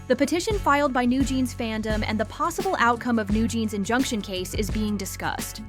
The petition filed by NewJeans fandom and the possible outcome of NewJeans' injunction case is being discussed.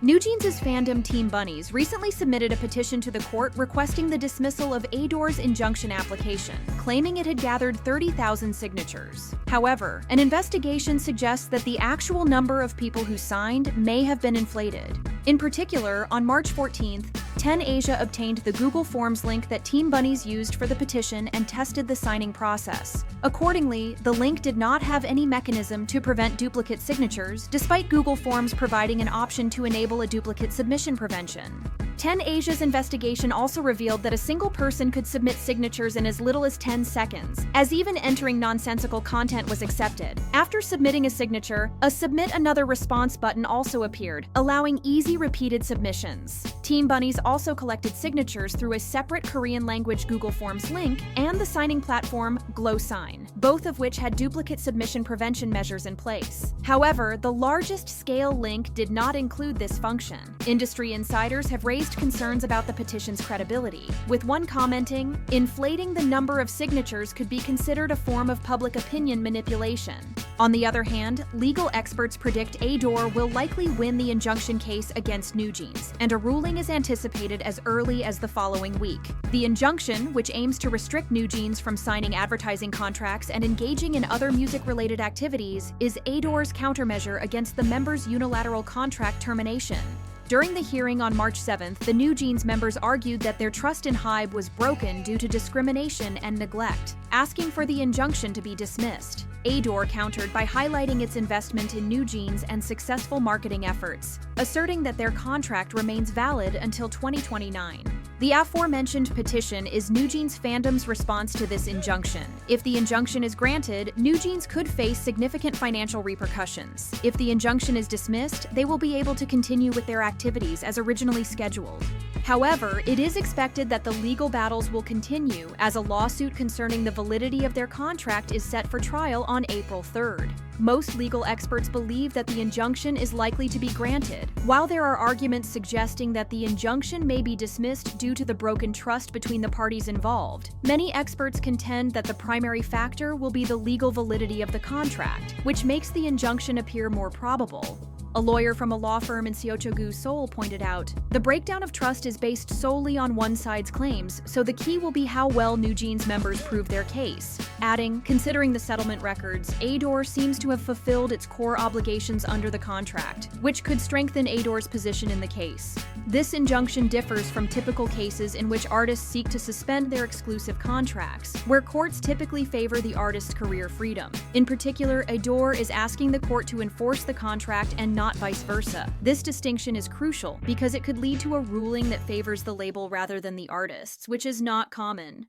NewJeans' fandom Team Bunnies recently submitted a petition to the court requesting the dismissal of Ador's injunction application, claiming it had gathered 30,000 signatures. However, an investigation suggests that the actual number of people who signed may have been inflated. In particular, on March 14th, 10Asia obtained the Google Forms link that Team Bunnies used for the petition and tested the signing process. Accordingly, the link did not have any mechanism to prevent duplicate signatures, despite Google Forms providing an option to enable a duplicate submission prevention. 10Asia's investigation also revealed that a single person could submit signatures in as little as 10 seconds, as even entering nonsensical content was accepted. After submitting a signature, a Submit Another Response button also appeared, allowing easy repeated submissions. Team Bunnies also collected signatures through a separate Korean-language Google Forms link and the signing platform GlowSign, both of which had duplicate submission prevention measures in place. However, the largest-scale link did not include this function. Industry insiders have raised concerns about the petition's credibility, with one commenting, "Inflating the number of signatures could be considered a form of public opinion manipulation." On the other hand, legal experts predict Ador will likely win the injunction case against NewJeans, and a ruling is anticipated as early as the following week. The injunction, which aims to restrict NewJeans from signing advertising contracts and engaging in other music-related activities, is Ador's countermeasure against the members' unilateral contract termination. During the hearing on March 7th, the NewJeans members argued that their trust in HYBE was broken due to discrimination and neglect, asking for the injunction to be dismissed. Ador countered by highlighting its investment in NewJeans and successful marketing efforts, asserting that their contract remains valid until 2029. The aforementioned petition is NewJeans fandom's response to this injunction. If the injunction is granted, NewJeans could face significant financial repercussions. If the injunction is dismissed, they will be able to continue with their activities as originally scheduled. However, it is expected that the legal battles will continue, as a lawsuit concerning the validity of their contract is set for trial on April 3rd. Most legal experts believe that the injunction is likely to be granted, while there are arguments suggesting that the injunction may be dismissed due to the broken trust between the parties involved. Many experts contend that the primary factor will be the legal validity of the contract, which makes the injunction appear more probable. A lawyer from a law firm in Seochogu, Seoul pointed out, "The breakdown of trust is based solely on one side's claims, so the key will be how well NewJeans members prove their case." Adding, "Considering the settlement records, Ador seems to have fulfilled its core obligations under the contract, which could strengthen Ador's position in the case." This injunction differs from typical cases in which artists seek to suspend their exclusive contracts, where courts typically favor the artist's career freedom. In particular, Ador is asking the court to enforce the contract and not vice versa. This distinction is crucial because it could lead to a ruling that favors the label rather than the artists, which is not common.